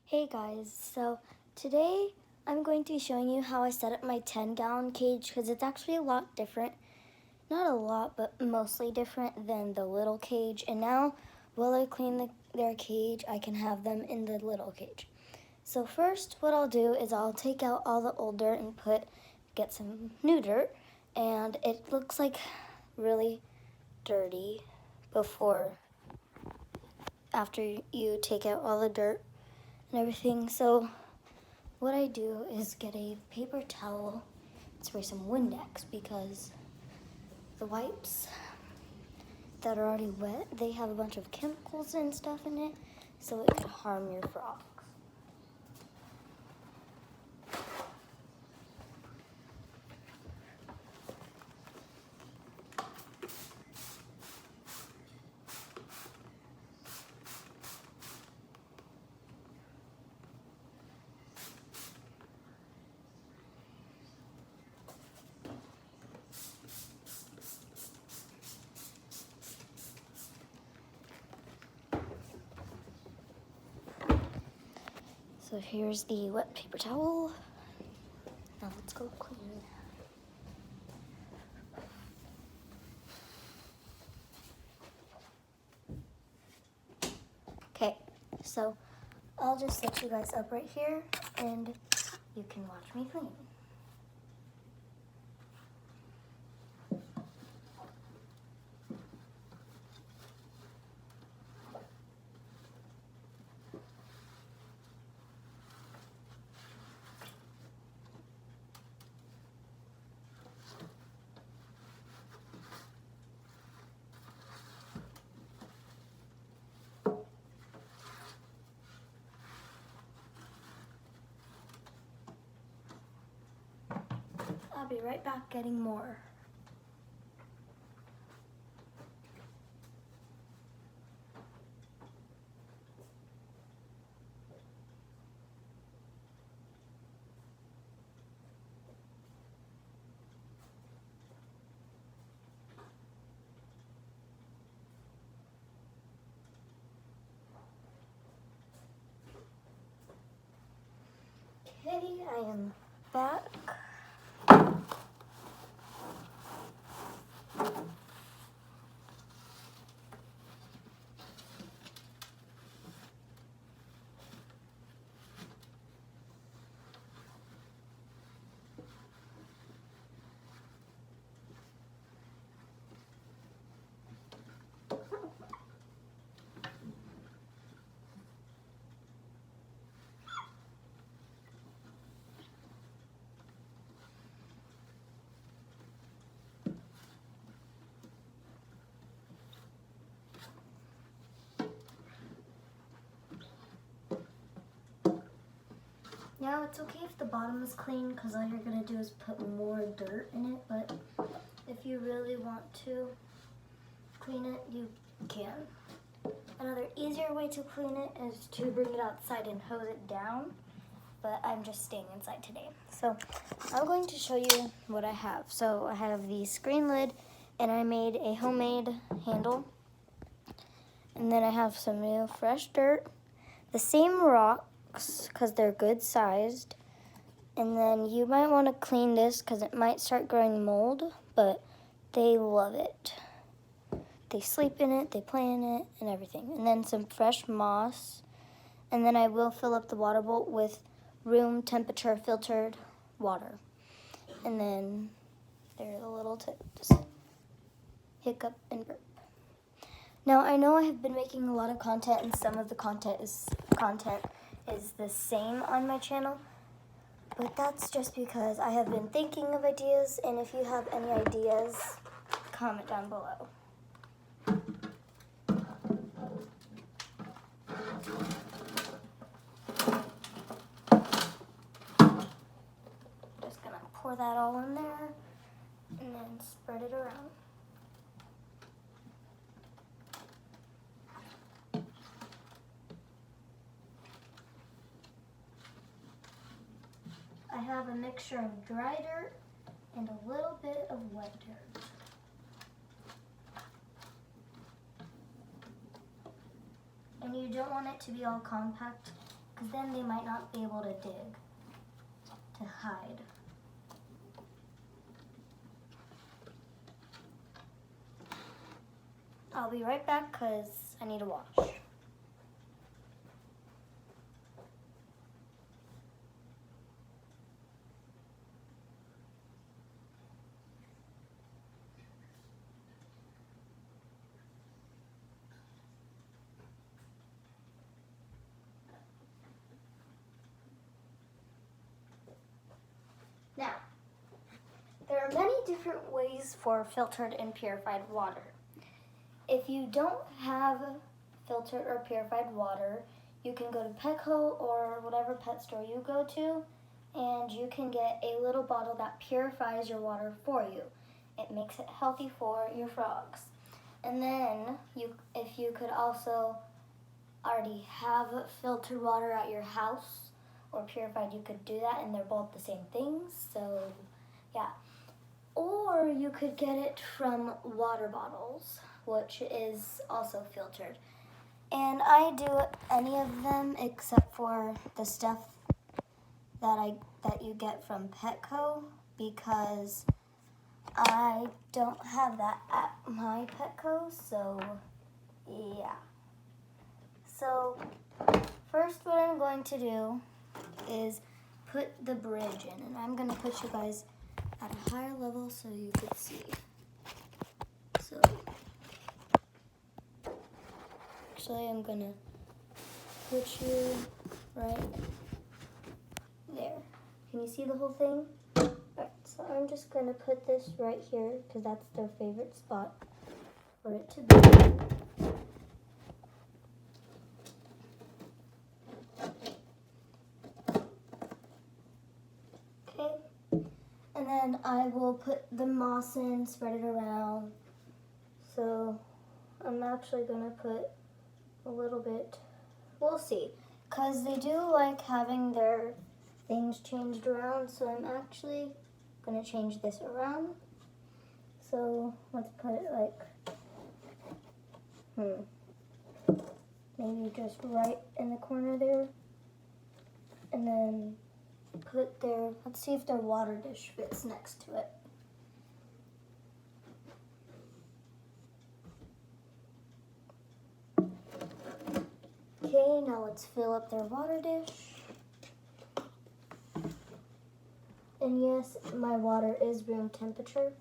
Hey guys, so today I'm going to be showing you how I set up my 10-gallon cage because it's actually a lot different. Not a lot, but mostly different than the little cage. And now, while I clean their cage, I can have them in the little cage. So first, what I'll do is I'll take out all the old dirt and get some new dirt. And it looks like really dirty after you take out all the dirt and everything. So what I do is get a paper towel, spray some Windex because the wipes that are already wet, they have a bunch of chemicals and stuff in it, so it could harm your frogs. So here's the wet paper towel. Now let's go clean. Okay, so I'll just set you guys up right here and you can watch me clean. I'll be right back getting more. Okay, I am back. Now it's okay if the bottom is clean because all you're going to do is put more dirt in it, but if you really want to clean it, you can. Another easier way to clean it is to bring it outside and hose it down, but I'm just staying inside today. So I'm going to show you what I have. So I have the screen lid and I made a homemade handle. And then I have some new fresh dirt, the same rocks because they're good sized. And then you might want to clean this because it might start growing mold, but they love it. They sleep in it, they play in it, and everything. And then some fresh moss. And then I will fill up the water bowl with room temperature filtered water. And then there's a little tip, just hiccup and burp. Now I know I have been making a lot of content and some of the content is the same on my channel, but that's just because I have been thinking of ideas, and if you have any ideas, comment down below. Just gonna pour that all in there and then spread it around. I have a mixture of dry dirt and a little bit of wet dirt. And you don't want it to be all compact because then they might not be able to dig to hide. I'll be right back because I need to wash. Now, there are many different ways for filtered and purified water. If you don't have filtered or purified water, you can go to Petco or whatever pet store you go to, and you can get a little bottle that purifies your water for you. It makes it healthy for your frogs. And then, if you could also already have filtered water at your house or purified, you could do that, and they're both the same things, so yeah. Or you could get it from water bottles, which is also filtered. And I do any of them except for the stuff that you get from Petco, because I don't have that at my Petco, so yeah. So first what I'm going to do is put the bridge in, and I'm going to put you guys at a higher level so you could see. So actually I'm going to put you right there. Can you see the whole thing? Alright, so I'm just going to put this right here because that's their favorite spot for it to be. And then I will put the moss in, spread it around. So I'm actually going to put a little bit, we'll see. Because they do like having their things changed around, so I'm actually going to change this around. So let's put it like, maybe just right in the corner there. And then put their, let's see if their water dish fits next to it. Okay, now let's fill up their water dish. And yes, my water is room temperature.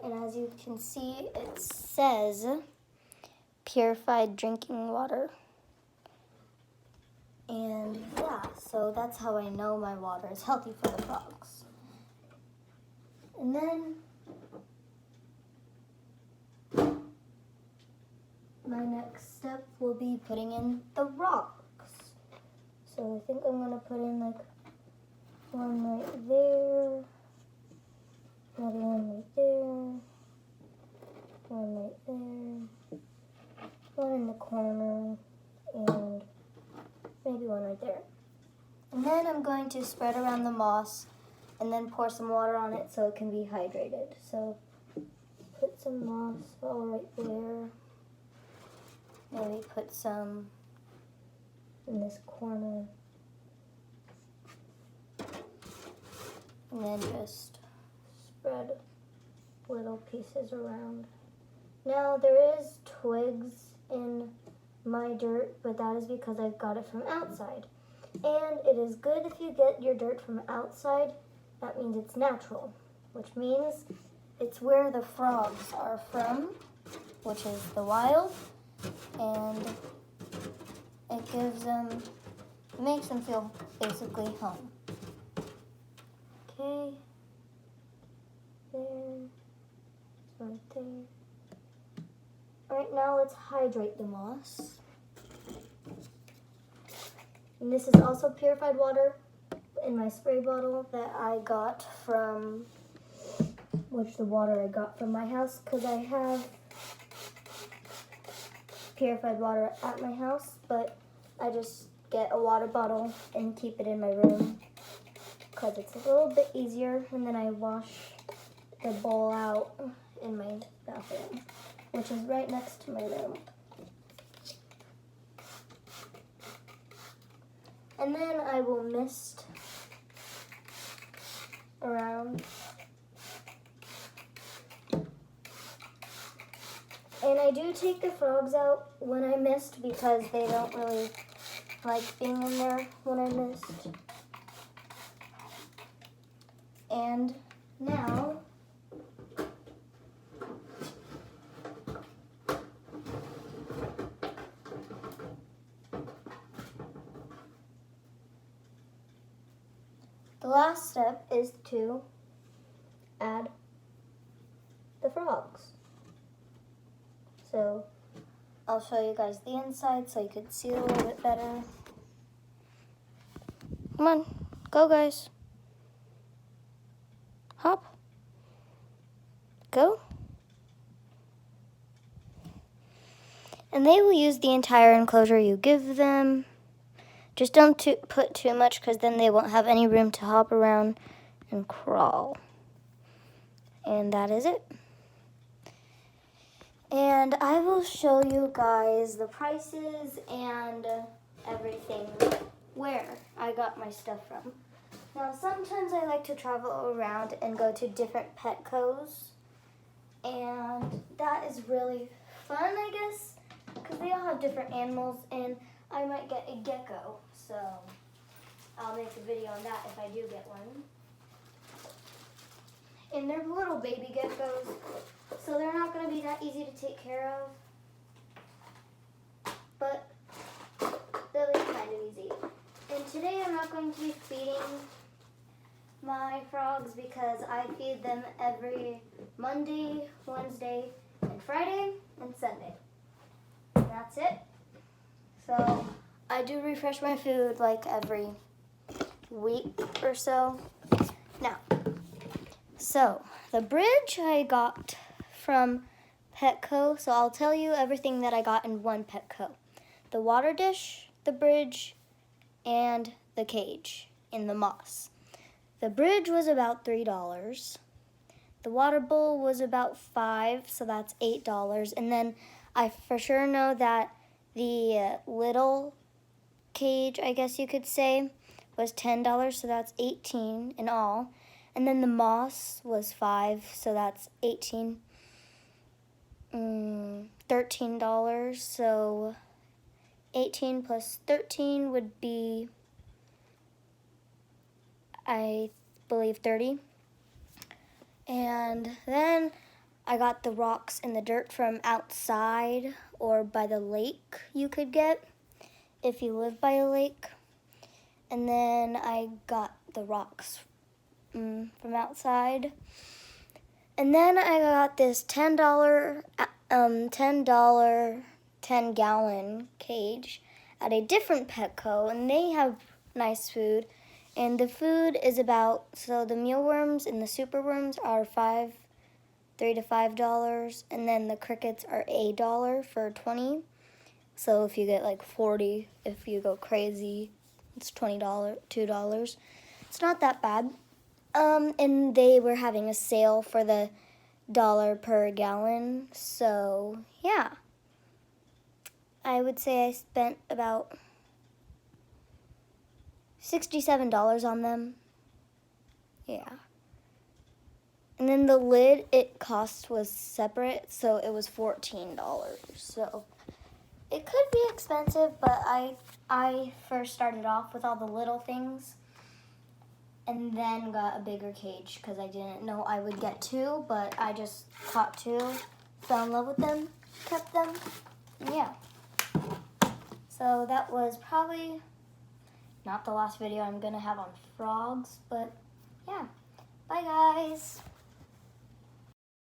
And as you can see, it says purified drinking water. And yeah, so that's how I know my water is healthy for the frogs. And then my next step will be putting in the rocks. So I think I'm going to put in like one right there. Another one right there, one right there, one in the corner, and maybe one right there. And then I'm going to spread around the moss and then pour some water on it so it can be hydrated. So put some moss all right there. Maybe put some in this corner. And then just spread little pieces around. Now there is twigs in my dirt, but that is because I've got it from outside. And it is good if you get your dirt from outside. That means it's natural, which means it's where the frogs are from, which is the wild, and it gives them, makes them feel basically home. Okay. There, right there. Alright, now let's hydrate the moss. And this is also purified water in my spray bottle that I got from, the water I got from my house, because I have purified water at my house, but I just get a water bottle and keep it in my room because it's a little bit easier, and then I wash the bowl out in my bathroom, which is right next to my room. And then I will mist around. And I do take the frogs out when I mist because they don't really like being in there when I mist. And now the last step is to add the frogs. So I'll show you guys the inside so you can see it a little bit better. Come on, go guys. Hop. Go. And they will use the entire enclosure you give them. Just don't put too much because then they won't have any room to hop around and crawl. And that is it. And I will show you guys the prices and everything where I got my stuff from. Now, sometimes I like to travel around and go to different Petcos, and that is really fun, I guess, because they all have different animals, and I might get a gecko, so I'll make a video on that if I do get one. And they're little baby geckos, so they're not going to be that easy to take care of, but they'll be kind of easy. And today I'm not going to be feeding my frogs because I feed them every Monday, Wednesday, and Friday, and Sunday. And that's it. So I do refresh my food like every week or so. Now, so the bridge I got from Petco, so I'll tell you everything that I got in one Petco. The water dish, the bridge, and the cage in the moss. The bridge was about $3. The water bowl was about $5, so that's $8. And then I for sure know that the little cage, I guess you could say, was $10, so that's $18 in all. And then the moss was $5, so that's $13. So 18 plus 13 would be, I believe, 30. And then I got the rocks and the dirt from outside or by the lake you could get if you live by a lake. And then I got the rocks from outside. And then I got this $10 10-gallon cage at a different Petco, and they have nice food. And the food is about, so the mealworms and the superworms are $3 to $5, and then the crickets are $1 for 20. So if you get like 40, if you go crazy, it's $20, $2. It's not that bad. And they were having a sale for the $1 per gallon. So yeah, I would say I spent about $67 on them. Yeah. And then the lid was separate, so it was $14. So it could be expensive, but I first started off with all the little things and then got a bigger cage because I didn't know I would get two, but I just caught two, fell in love with them, kept them, and yeah. So that was probably not the last video I'm gonna have on frogs, but yeah. Bye guys.